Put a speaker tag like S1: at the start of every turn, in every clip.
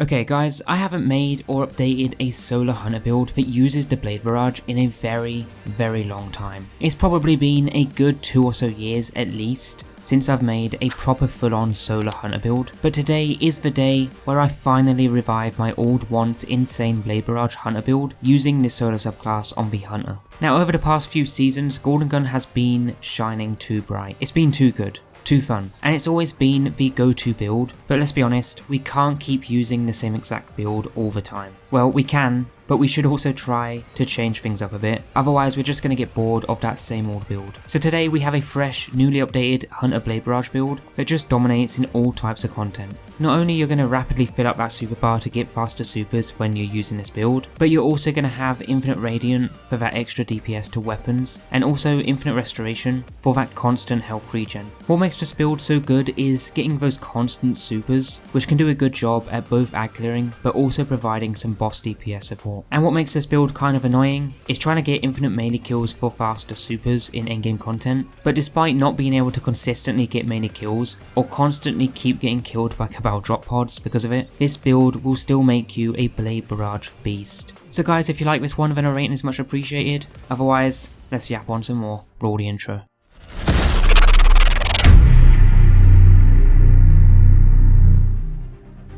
S1: Okay guys, I haven't made or updated a solo hunter build that uses the Blade Barrage in a very long time. It's probably been a good 2 or so years at least since I've made a proper full-on solo hunter build, but today is the day where I finally revive my old once insane Blade Barrage hunter build using this solo subclass on the hunter. Now over the past few seasons, Golden Gun has been shining too bright. It's been too good. Too fun, and it's always been the go-to build, but let's be honest, we can't keep using the same exact build all the time. Well, we can, but we should also try to change things up a bit, otherwise we're just going to get bored of that same old build. So today we have a fresh, newly updated Hunter Blade Barrage build that just dominates in all types of content. Not only you're going to rapidly fill up that super bar to get faster supers when you're using this build, but you're also going to have infinite radiant for that extra DPS to weapons, and also infinite restoration for that constant health regen. What makes this build so good is getting those constant supers, which can do a good job at both ad clearing, but also providing some boss DPS support. And what makes this build kind of annoying is trying to get infinite melee kills for faster supers in endgame content, but despite not being able to consistently get melee kills, or constantly keep getting killed by Cabal drop pods because of it, this build will still make you a Blade Barrage beast. So guys, if you like this one then a rating is much appreciated, otherwise let's yap on some more. Roll the intro.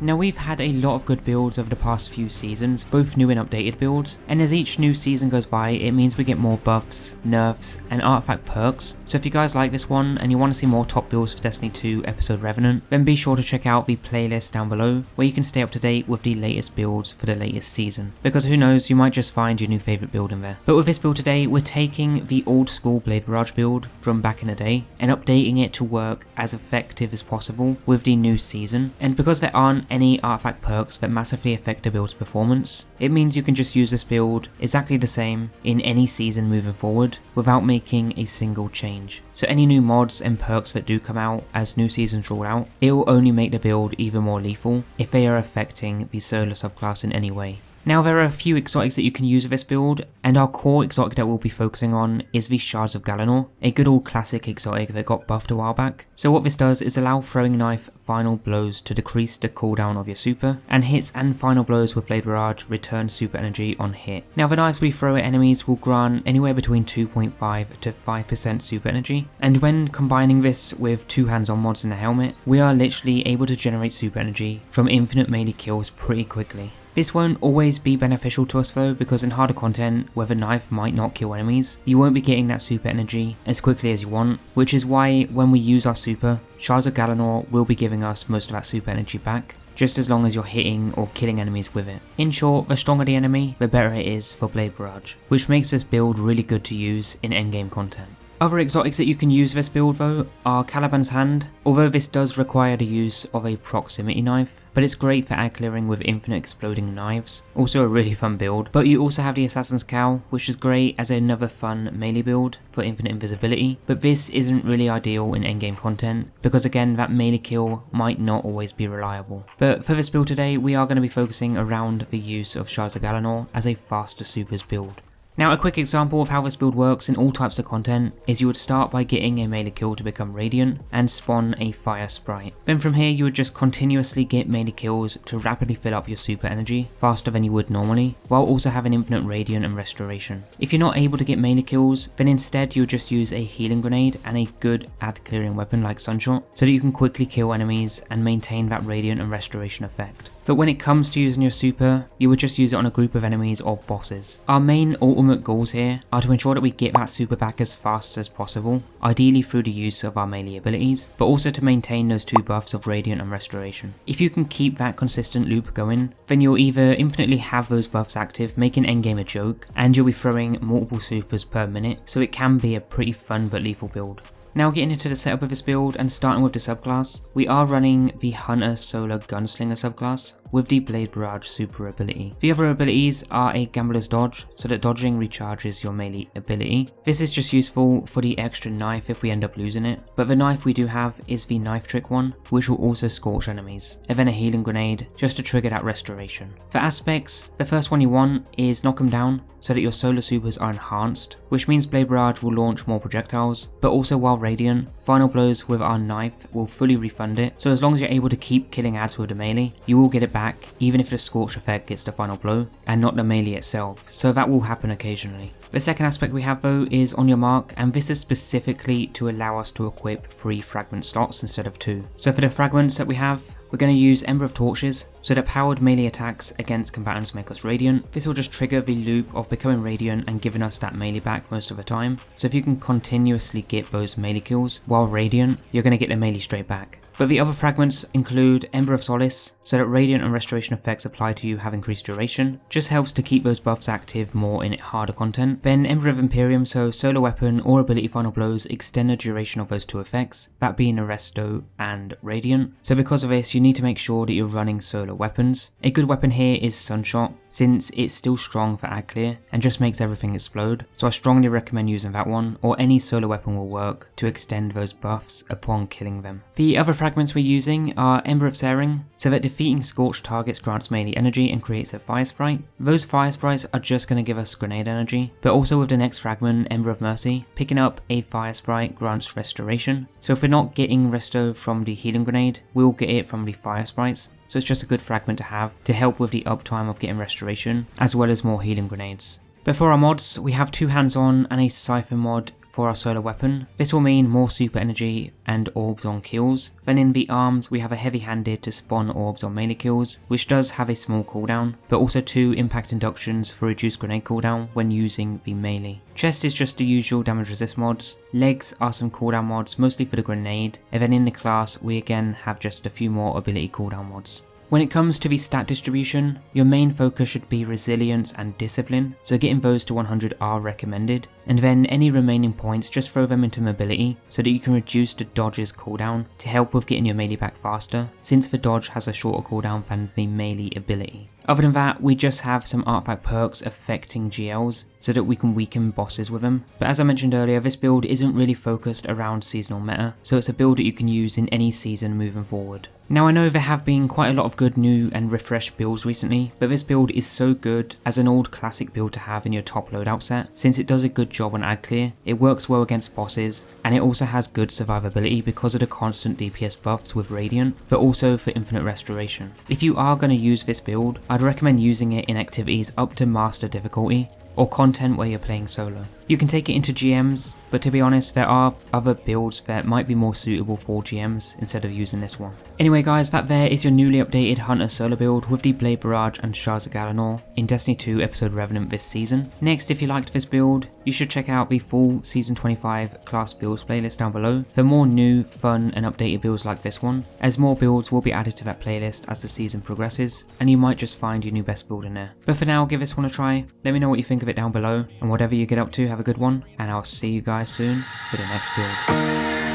S1: Now we've had a lot of good builds over the past few seasons, both new and updated builds, and as each new season goes by it means we get more buffs, nerfs, and artifact perks. So if you guys like this one and you want to see more top builds for Destiny 2 Episode Revenant, then be sure to check out the playlist down below where you can stay up to date with the latest builds for the latest season, because who knows, you might just find your new favourite build in there. But with this build today, we're taking the old school Blade Barrage build from back in the day and updating it to work as effective as possible with the new season, and because there aren't any artifact perks that massively affect the build's performance, it means you can just use this build exactly the same in any season moving forward without making a single change. So any new mods and perks that do come out as new seasons roll out, it will only make the build even more lethal if they are affecting the solo subclass in any way. Now there are a few exotics that you can use with this build, and our core exotic that we'll be focusing on is the Shards of Galanor, a good old classic exotic that got buffed a while back. So what this does is allow throwing knife final blows to decrease the cooldown of your super, and hits and final blows with Blade Barrage return super energy on hit. Now the knives we throw at enemies will grant anywhere between 2.5 to 5% super energy, and when combining this with 2 hands-on mods in the helmet, we are literally able to generate super energy from infinite melee kills pretty quickly. This won't always be beneficial to us though, because in harder content where the knife might not kill enemies, you won't be getting that super energy as quickly as you want, which is why when we use our super, Shards of Galanor will be giving us most of that super energy back, just as long as you're hitting or killing enemies with it. In short, the stronger the enemy, the better it is for Blade Barrage, which makes this build really good to use in endgame content. Other exotics that you can use this build though are Caliban's Hand, although this does require the use of a proximity knife, but it's great for ad clearing with infinite exploding knives, also a really fun build. But you also have the Assassin's Cowl, which is great as another fun melee build for infinite invisibility, but this isn't really ideal in endgame content, because again that melee kill might not always be reliable. But for this build today we are going to be focusing around the use of Shards of Galanor as a faster supers build. Now a quick example of how this build works in all types of content is you would start by getting a melee kill to become radiant and spawn a fire sprite. Then from here you would just continuously get melee kills to rapidly fill up your super energy faster than you would normally, while also having infinite radiant and restoration. If you're not able to get melee kills, then instead you would just use a healing grenade and a good ad clearing weapon like Sunshot, so that you can quickly kill enemies and maintain that radiant and restoration effect. But when it comes to using your super, you would just use it on a group of enemies or bosses. Our main ultimate goals here are to ensure that we get that super back as fast as possible, ideally through the use of our melee abilities, but also to maintain those 2 buffs of radiant and restoration. If you can keep that consistent loop going, then you'll either infinitely have those buffs active, making endgame a joke, and you'll be throwing multiple supers per minute, so it can be a pretty fun but lethal build. Now getting into the setup of this build and starting with the subclass, we are running the Hunter Gunslinger subclass with the Blade Barrage super ability. The other abilities are a Gambler's Dodge, so that dodging recharges your melee ability. This is just useful for the extra knife if we end up losing it, but the knife we do have is the knife trick one, which will also scorch enemies, and then a healing grenade just to trigger that restoration. For aspects, the first one you want is knock them down so that your solo supers are enhanced, which means Blade Barrage will launch more projectiles, but also while radiant, final blows with our knife will fully refund it, so as long as you're able to keep killing ads with the melee, you will get it back back even if the scorch effect gets the final blow and not the melee itself, so that will happen occasionally. The second aspect we have though is on your mark, and this is specifically to allow us to equip 3 fragment slots instead of 2. So for the fragments that we have, we're going to use Ember of Torches, so that powered melee attacks against combatants make us radiant. This will just trigger the loop of becoming radiant and giving us that melee back most of the time. So if you can continuously get those melee kills while radiant, you're going to get the melee straight back. But the other fragments include Ember of Solace, so that radiant and restoration effects applied to you have increased duration, just helps to keep those buffs active more in harder content. Then Ember of Imperium, so solo weapon or ability final blows extend the duration of those 2 effects, that being Arresto and Radiant. So because of this, you need to make sure that you're running solo weapons. A good weapon here is Sunshot, since it's still strong for ad clear and just makes everything explode, so I strongly recommend using that one, or any solo weapon will work to extend those buffs upon killing them. The other fragments we're using are Ember of Searing, so that defeating scorched targets grants melee energy and creates a fire sprite. Those fire sprites are just going to give us grenade energy, but also with the next fragment, Ember of Mercy, picking up a fire sprite grants restoration. So if we're not getting resto from the healing grenade, we'll get it from the fire sprites. So it's just a good fragment to have to help with the uptime of getting restoration, as well as more healing grenades. But for our mods, we have 2 hands-on and a siphon mod for our solo weapon. This will mean more super energy and orbs on kills. Then in the arms, we have a heavy-handed to spawn orbs on melee kills, which does have a small cooldown, but also 2 impact inductions for reduced grenade cooldown when using the melee. Chest is just the usual damage resist mods. Legs are some cooldown mods, mostly for the grenade, and then in the class, we again have just a few more ability cooldown mods. When it comes to the stat distribution, your main focus should be resilience and discipline, so getting those to 100 are recommended, and then any remaining points just throw them into mobility so that you can reduce the dodge's cooldown to help with getting your melee back faster, since the dodge has a shorter cooldown than the melee ability. Other than that, we just have some artifact perks affecting GLs so that we can weaken bosses with them. But as I mentioned earlier, this build isn't really focused around seasonal meta, so it's a build that you can use in any season moving forward. Now I know there have been quite a lot of good new and refreshed builds recently, but this build is so good as an old classic build to have in your top loadout set, since it does a good job on ad clear, it works well against bosses, and it also has good survivability because of the constant DPS buffs with Radiant, but also for infinite restoration. If you are going to use this build, I'd recommend using it in activities up to master difficulty, or content where you're playing solo. You can take it into GMs, but to be honest, there are other builds that might be more suitable for GMs instead of using this one. Anyway guys, that there is your newly updated Hunter solo build with the Blade Barrage and Shards of Galanor in Destiny 2 episode Revenant this season. Next, if you liked this build, you should check out the full Season 25 class builds playlist down below for more new, fun and updated builds like this one, as more builds will be added to that playlist as the season progresses, and you might just find your new best build in there. But for now, give this one a try, let me know what you think of it down below, and whatever you get up to, have a good one, and I'll see you guys soon for the next build.